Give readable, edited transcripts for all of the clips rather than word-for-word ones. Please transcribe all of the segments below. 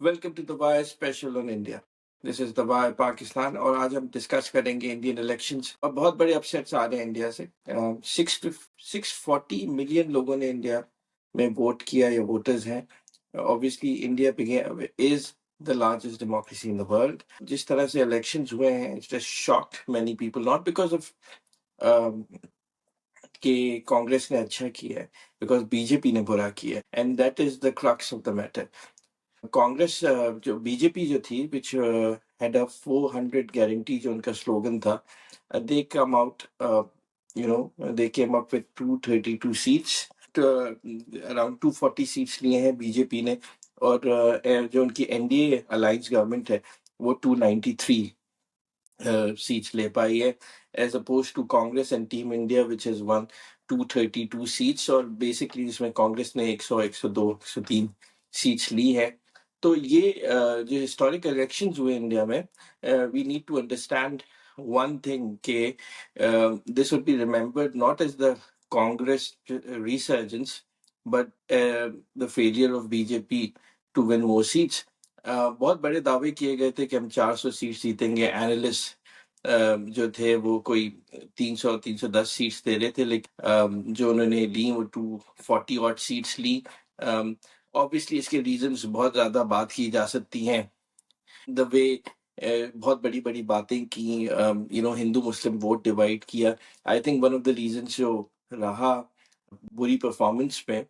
Welcome to the Y special on India. This is the Y Pakistan और आज हम discuss करेंगे इंडियन इलेक्शंस और बहुत बड़े अपसेट्स आ रहे हैं इंडिया से। 640 मिलियन लोगों ने इंडिया में वोट किया या वोटर्स हैं। Obviously India is the largest democracy in the world. जिस तरह से इलेक्शंस हुए हैं it's just shocked many people, not because of कि कांग्रेस ने अच्छा किया है, बिकॉज बीजेपी ने बुरा किया है, and that is the crux of the matter. Congress जो बीजेपी जो थी विच हैड अ 400 गारंटी, जो उनका स्लोगन था, they come out, they came up with 232 seats, around 240 seats लिए हैं बीजेपी ने। और जो उनकी एनडीए अलायंस गवर्नमेंट है वो 293 सीट्स ले पाई है, as oppose to Congress and team India which is one 232 seats. और बेसिकली इसमें कांग्रेस ने 100, 102, 103 सीट्स ली है। तो ये जो हिस्टोरिक इलेक्शंस हुए इंडिया में, we need to understand one thing के this would be remembered not as the Congress resurgence but the failure of BJP to win more seats. बहुत बड़े दावे किए गए थे कि हम 400 सीट जीतेंगे। एनालिस्ट जो थे वो कोई 300 310 सीट्स दे रहे थे, लेकिन जो उन्होंने ली वो 240 ऑट सीट्स ली। ऑब्वियसली इसके रीजंस बहुत ज्यादा बात की जा सकती हैं। द वे बहुत बड़ी बड़ी बातें की, हिंदू मुस्लिम वोट डिवाइड किया। I think one of the reasons जो रहा बुरी परफॉर्मेंस में,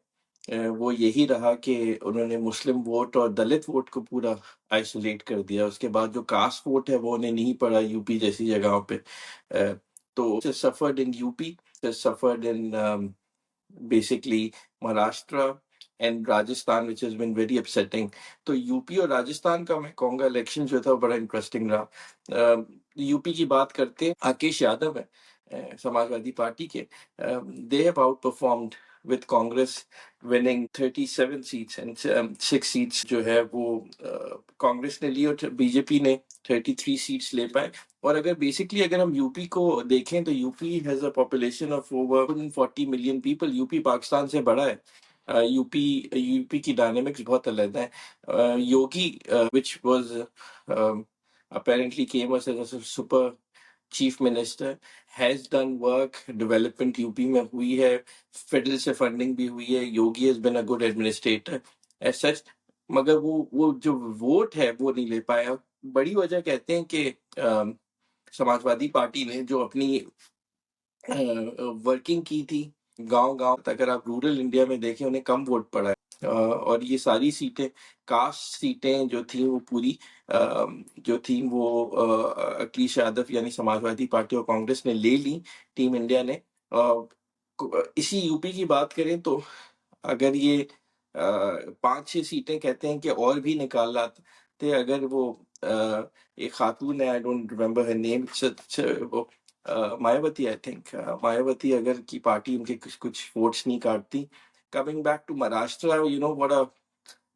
वो यही रहा कि उन्होंने मुस्लिम वोट और दलित वोट को पूरा आइसोलेट कर दिया। उसके बाद जो कास्ट वोट है वो उन्हें नहीं पड़ा यूपी जैसी जगहों पे। तो suffered in UP, suffered in basically Maharashtra and Rajasthan, which has been very upsetting. तो यूपी और राजस्थान का मैं कहूँगा इलेक्शन जो था बड़ा इंटरेस्टिंग रहा। यूपी की बात करते हैं, राकेश यादव है समाजवादी पार्टी के, they have out performed with Congress winning 37 seats and 6 seats जो है वो कांग्रेस ने ली और बीजेपी ने 33 सीट्स ले पाए। और अगर बेसिकली अगर हम यूपी को देखें तो UP has a population of over 140 million people. UP Pakistan से बड़ा है। यूपी की डायनेमिक्स बहुत अलग है। Yogi which was apparently came as a super chief minister, has done work, development UP में हुई है, फेडरल से फंडिंग भी हुई है। Yogi has been a good administrator as such, मगर वो जो वोट है वो नहीं ले पाया। बड़ी वजह कहते हैं कि समाजवादी पार्टी ने जो अपनी वर्किंग की थी गांव गांव, अगर आप रूरल इंडिया में देखें उन्हें कम वोट पड़ा है। और ये सारी सीटें, कास्ट सीटें जो थी वो पूरी जो थी वो अखिलेश यादव यानी समाजवादी पार्टी और कांग्रेस ने ले ली, टीम इंडिया ने। इसी यूपी की बात करें तो अगर ये 5-6 सीटें कहते हैं कि और भी निकाल लाते अगर वो एक खातून है, I don't remember her name, वो मायावती, आई थिंक मायावती अगर की पार्टी उनके कुछ कुछ वोट्स नहीं काटती। Coming back to Maharashtra, what a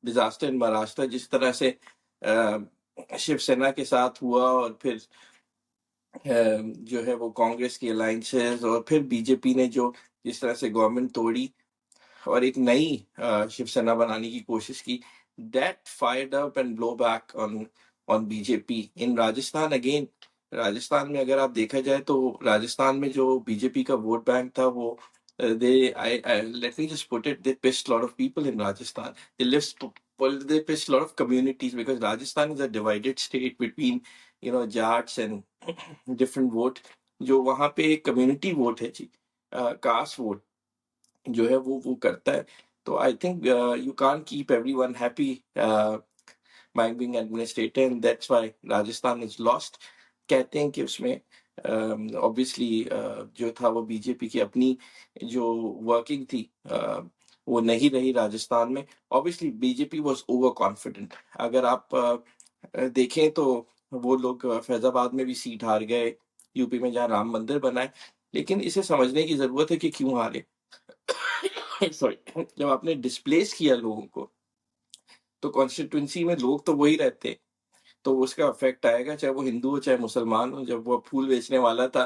disaster in Maharashtra, जिस तरह से शिवसेना के साथ हुआ और फिर जो है वो कांग्रेस की अलायंसेस और फिर बीजेपी ने जो जिस तरह से गवर्नमेंट तोड़ी और एक नई शिवसेना बनाने की कोशिश की, that fired up and blow back on BJP in Rajasthan again. Rajasthan में अगर आप देखा जाए तो राजस्थान में जो बीजेपी का वोट बैंक था वो they I let me just put it, they pissed lot of people in Rajasthan, they pissed a lot of communities because Rajasthan is a divided state between Jats and different vote। जो वहां पे community vote है जी, cast vote जो है वो करता है। तो I think you can't keep everyone happy by being administrator and that's why Rajasthan is lost. कहते हैं कि उसमें ऑब्वियसली जो था वो बीजेपी की अपनी जो वर्किंग थी वो नहीं रही राजस्थान में। Obviously BJP was over confident. अगर आप देखें तो वो लोग फैजाबाद में भी सीट हार गए, यूपी में जहाँ राम मंदिर बना है, लेकिन इसे समझने की जरूरत है कि क्यों हारे। सॉरी, जब आपने डिस्प्लेस किया लोगों को तो कॉन्स्टिट्यूंसी में लोग तो वही रहते, तो उसका इफेक्ट आएगा, चाहे वो हिंदू हो चाहे मुसलमान हो। जब वो फूल बेचने वाला था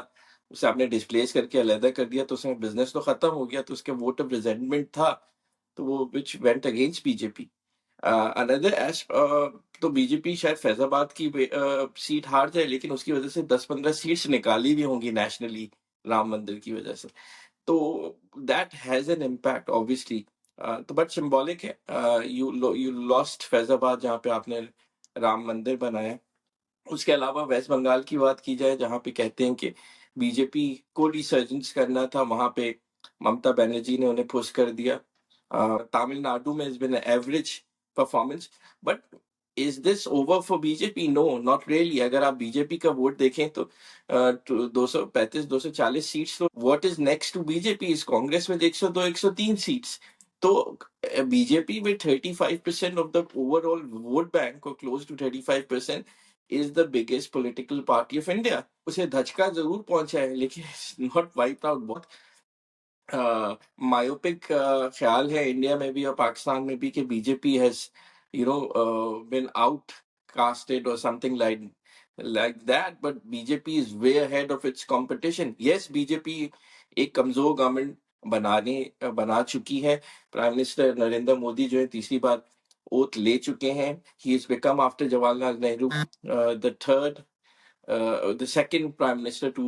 उसे आपने डिस्प्लेस करके अलहदा कर दिया तो उसमें बिजनेस तो खत्म हो गया, तो उसके वोट ऑफ रिजेंटमेंट था, तो वो which went against BJP. Another S तो बीजेपी शायद फैजाबाद की सीट हार जाए, लेकिन उसकी वजह से 10-15 सीट्स निकाली भी होंगी नेशनली राम मंदिर की वजह से। तो that has an impact obviously. तो बट सिंबॉलिक है। यू लॉस्ट फैजाबाद जहाँ पे आपने राम मंदिर बनाया। उसके अलावा वेस्ट बंगाल की बात की जाए, जहाँ पे कहते हैं कि बीजेपी को रिसर्जेंस करना था, वहां पे ममता बनर्जी ने उन्हें पुश कर दिया। तमिलनाडु में is been average performance, but is this over for BJP? No, not really. अगर आप बीजेपी का वोट देखें तो 235-240 सीट्स, तो what is next to BJP is Congress with 102-103 seats. तो BJP with 35% of the overall vote bank, or close to 35%, is the biggest political party of India. उसे धचका जरूर पहुंचा है, लेकिन नॉट वाइप आउट। मायोपिक ख्याल है इंडिया में भी और पाकिस्तान में भी कि BJP has been outcasted or something like that, but BJP is way ahead of its competition. Yes, BJP एक कमजोर गवर्नमेंट बना चुकी है। प्राइम मिनिस्टर नरेंद्र मोदी जो है तीसरी बार ओथ ले चुके हैं। He is become after Jawaharlal Nehru the second prime minister to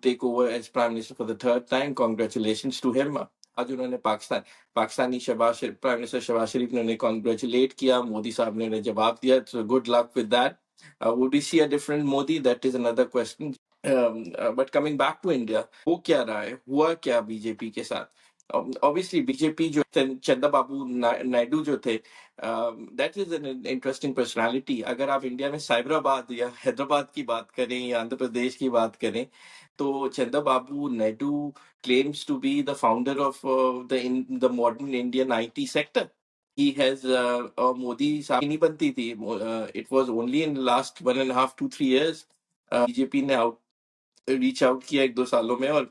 take over as prime minister for the third time. Congratulations to him. आज उन्होंने पाकिस्तानी प्राइम मिनिस्टर शहबाज शरीफ ने उन्हें कॉन्ग्रेचुलेट किया, मोदी साहब ने उन्हें जवाब दिया। So good luck with that. Would we see a different Modi? That is another question. But coming back to India, हो क्या रहा है, हुआ क्या बीजेपी के साथ? Obviously बीजेपी जो चंद्रबाबू नायडू जो थे, that is an interesting personality. अगर आप इंडिया में साइबराबाद या हैदराबाद की बात करें या आंध्र प्रदेश की बात करें, तो Chandrababu Naidu claims to be the founder of the modern Indian IT sector. He has Modi साहब की नहीं बनती थी। It was only in the last 1.5 to 3 years BJP ने रीच आउट किया 1-2 सालों में और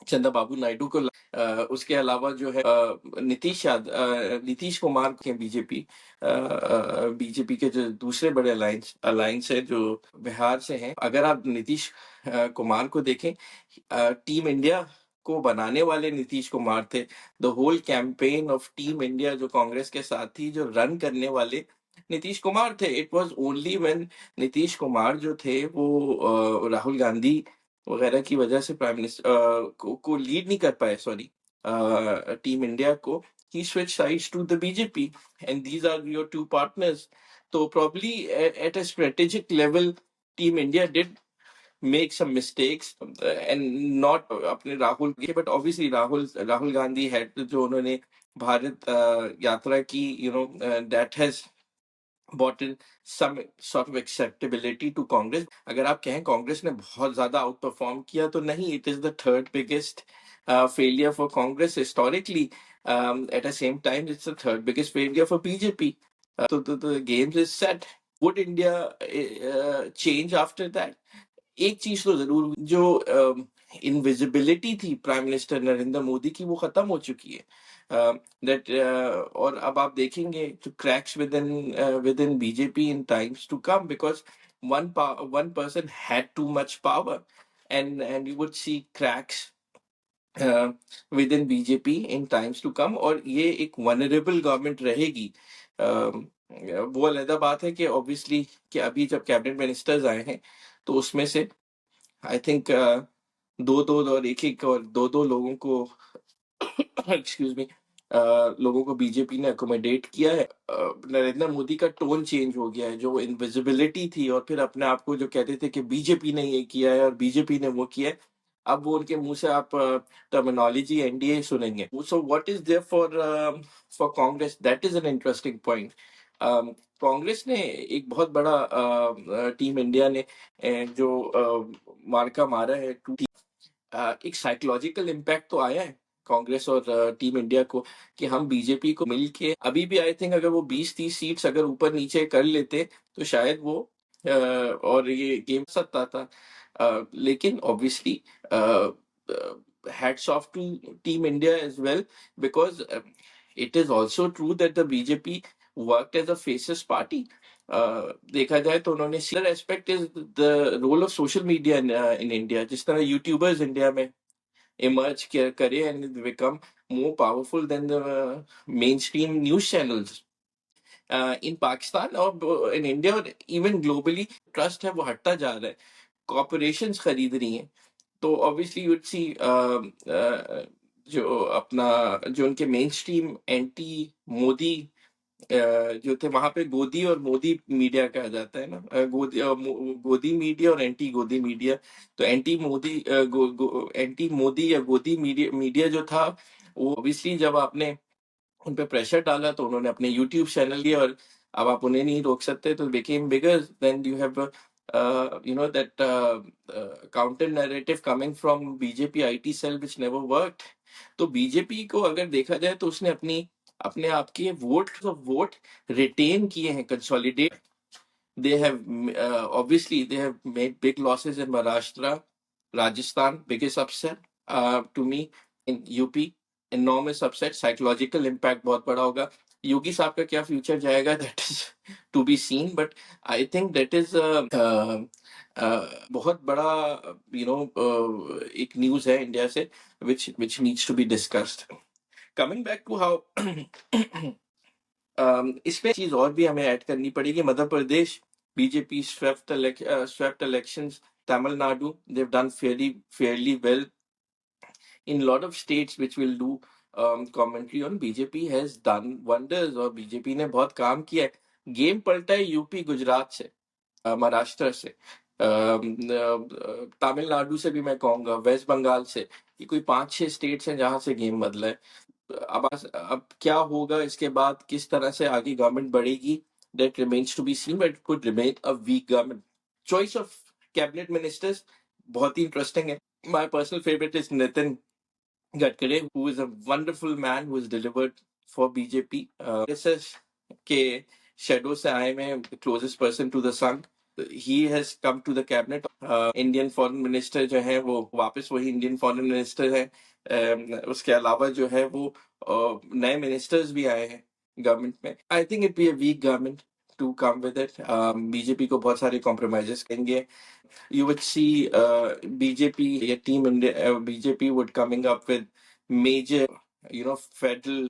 चंद्रबाबू नायडू को उसके अलावा जो है नीतीश कुमार के बीजेपी के जो दूसरे बड़े अलायंस है जो बिहार से हैं। अगर आप नीतीश कुमार को देखें, टीम इंडिया को बनाने वाले नीतीश कुमार थे। The whole campaign of team India जो कांग्रेस के साथ थी, जो रन करने वाले नीतीश कुमार थे। It was only when Nitish Kumar जो थे वो राहुल गांधी वगैरह की वजह से प्राइम मिनिस्टर को लीड नहीं कर पाए, सॉरी, टीम इंडिया को। he switched sides to the BJP, and these are your two partners. So probably at a strategic level, Team India did make some mistakes, and not अपने राहुल के, but obviously Rahul Gandhi had जो उन्होंने भारत यात्रा की, that has brought in some sort of acceptability to Congress. अगर आप कहें कांग्रेस ने बहुत ज्यादा आउट परफॉर्म किया, तो नहीं, it is the third biggest failure for Congress historically. At the same time, it's the third biggest failure for BJP. So the games is set. Would India change after that? एक चीज तो जरूर, जो invisibility थी prime minister Narendra Modi की, वो खत्म हो चुकी है। दैट और अब आप देखेंगे to cracks within BJP in times to come, because one person had too much power, and you would see cracks within BJP in times to come, और ये एक vulnerable गवर्नमेंट रहेगी। वो अलग बात है कि ऑब्वियसली कि अभी जब कैबिनेट मिनिस्टर्स आए हैं, तो उसमें से आई थिंक दो और एक और दो लोगों को एक्सक्यूज मी लोगों को बीजेपी ने अकोमोडेट किया है। नरेंद्र मोदी का टोन चेंज हो गया है। जो इनविजिबिलिटी थी और फिर अपने आप को जो कहते थे कि बीजेपी ने ये किया है और बीजेपी ने वो किया है, अब वो उनके मुंह से आप टर्मिनोलॉजी एनडीए सुनेंगे। So what is there for Congress? That is an interesting point. Congress ने एक बहुत बड़ा टीम इंडिया ने जो मार्का मारा है, एक साइकोलॉजिकल इम्पैक्ट तो आया है कांग्रेस और टीम इंडिया को, कि हम बीजेपी को मिलके अभी भी आई थिंक अगर वो 20-30 सीट्स अगर ऊपर नीचे कर लेते, तो शायद वो और ये गेम सकता था। लेकिन obviously hats off to Team India as well, because it is also true that the BJP worked as a faceless party. देखा जाए तो उन्होंने aspect is the role of social media in India. जिस तरह YouTubers India में emerge करे and become more powerful than the mainstream news channels in Pakistan or in India or even globally. Trust है वो हटता जा रहा है, कॉर्पोरेशंस खरीद रही हैं, तो ऑब्वियसली यूड सी जो अपना जो उनके मेन स्ट्रीम एंटी मोदी जो थे वहां पे गोदी और मोदी मीडिया कहा जाता है ना, गोदी मीडिया और एंटी गोदी मीडिया। तो एंटी मोदी एंटी मोदी या गोदी मीडिया जो था, वो ऑब्वियसली जब आपने उन पे प्रेशर डाला तो उन्होंने अपने यूट्यूब चैनल लिए, और अब आप उन्हें नहीं रोक सकते, तो became bigger than you have you know that counter narrative coming from BJP IT cell which never worked। तो बीजेपी को अगर देखा जाए तो उसने अपने आप के वोट रिटेन किए हैं, consolidate. they have obviously they have made big losses in Maharashtra, Rajasthan, biggest upset to me in UP, enormous upset, psychological impact बहुत बड़ा होगा। योगी साहब का क्या फ्यूचर जाएगा, that is to be seen, but I think that is बहुत बड़ा एक न्यूज है इंडिया से which needs to be discussed। Coming back to how इसमें चीज और भी हमें ऐड करनी पड़ेगी। Madhya Pradesh BJP swept elections, Tamil Nadu they've done fairly well, in a lot of states which will do commentary on BJP has done wonders, और BJP ने बहुत काम किया है। गेम पलटा है यूपी गुजरात से, महाराष्ट्र से, तमिलनाडु से भी मैं कहूंगा, वेस्ट बंगाल से, ये कोई 5-6 स्टेट्स हैं जहां से गेम बदला है। अब क्या होगा इसके बाद, किस तरह से आगे गवर्नमेंट बढ़ेगी, that remains to be seen, but it could remain a weak government। Choice of cabinet ministers बहुत ही इंटरेस्टिंग है। My personal favorite is Nitin Gadkari, who is a wonderful man who has delivered for BJP। RSS के shadow से आए में closest person to the sun, he has come to the cabinet। Indian foreign minister जो है वो वापस वही Indian foreign minister है। उसके अलावा जो है वो नए मिनिस्टर्स भी आए हैं गवर्नमेंट में। I think it be a weak government to come with it. BJP को बहुत सारे कॉम्प्रोमाइजेस करेंगे। You would see BJP, a team in BJP would coming up with major, federal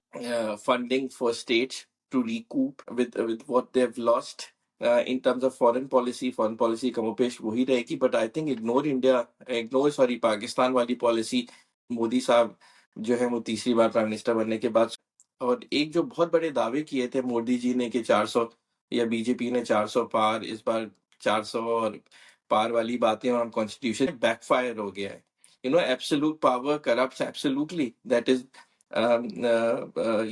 funding for states to recoup with what they've lost in terms of foreign policy। Foreign policy कमोपेश वही रहेगी, but I think ignore Pakistan वाली policy Modi साहब जो है वो तीसरी बार prime minister बनने के बाद। और एक जो बहुत बड़े दावे किए थे मोदी जी ने कि 400 या बीजेपी ने 400 पार, इस बार 400 और पार वाली बातें और कॉन्स्टिट्यूशन बैकफायर हो गया है। Absolute power corrupts absolutely, that is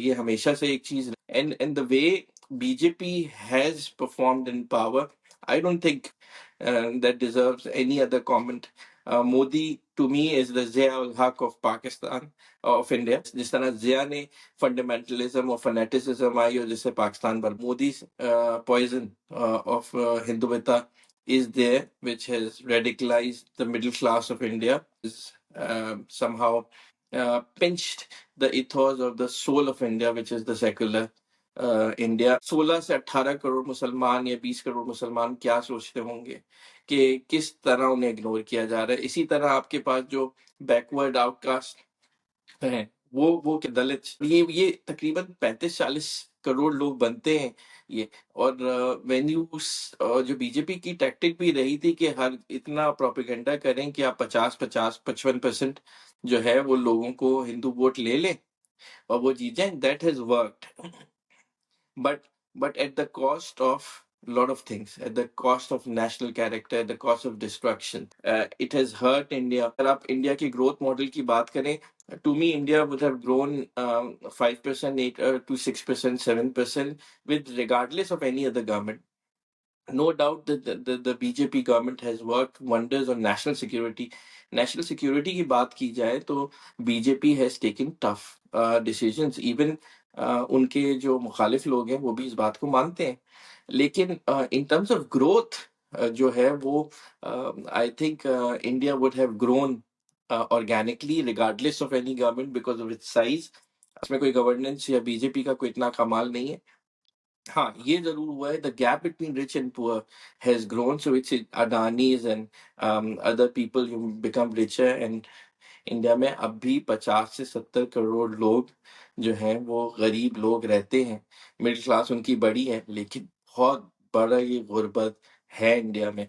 ये हमेशा से एक चीज। And the way BJP has performed in power, I don't think that deserves any other comment। Modi to me is the Zia ul Haq of Pakistan, of India। जिस तरह जिया ने fundamentalism और फनेटिसिज्म आई और जिससे पाकिस्तान पर Modi poison of Hinduita is there, which has radicalized the middle class of India, is somehow pinched the ethos of the soul of India, which is the secular India. 16 से 18 करोड़ मुसलमान या 20 करोड़ मुसलमान क्या सोचते होंगे कि किस तरह उन्हें इग्नोर किया जा रहा है। इसी तरह आपके पास जो बैकवर्ड आउटकास्ट हैं, वो के दलित, ये तकरीबन 35-40 करोड़ लोग बनते हैं ये। और वेन यू जो बीजेपी की टैक्टिक भी रही थी कि हर इतना प्रोपेगेंडा करें कि आप 50-55% जो है वो लोगों को हिंदू वोट ले लें और वो जीत जाएं, that has worked, but at the cost of a lot of things, at the cost of national character, at the cost of destruction। It has hurt India। अगर आप इंडिया की ग्रोथ मॉडल की बात करें, to me India would have grown 5%, 8 to 6%, 7% with regardless of any other government। No doubt that the BJP government has worked wonders on national security। National security की बात की जाए तो BJP has taken tough decisions। Even उनके जो मुखालिफ लोग हैं वो भी इस बात को मानते हैं। लेकिन in terms of growth जो है वो I think India would have grown organically regardless of any government because of its size। इसमें कोई गवर्नेंस या बीजेपी का कोई इतना कमाल नहीं है। हाँ, ये जरूर हुआ है, the gap between rich and poor has grown, so it's Adanis and other people who become richer, and India में अब भी 50 से 70 करोड़ लोग जो हैं वो गरीब लोग रहते हैं। मिडिल क्लास उनकी बड़ी है, लेकिन बहुत बड़ा ये गुर्बत है इंडिया में।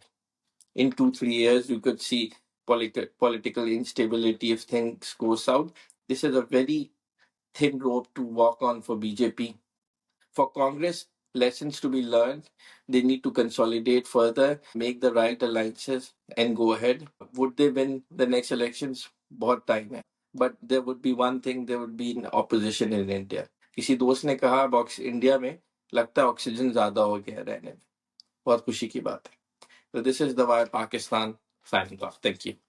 In 2-3 years, you could see political instability if things go south. This is a very thin rope to walk on for BJP. For Congress, lessons to be learned. They need to consolidate further, make the right alliances, and go ahead. Would they win the next elections? बहुत time है. But there would be one thing, there would be an opposition in India. किसी दोस्त ने कहा box India में लगता है oxygen ज्यादा हो गया है रहने में. बहुत खुशी की बात है. So this is the why Pakistan signing off. Thank you.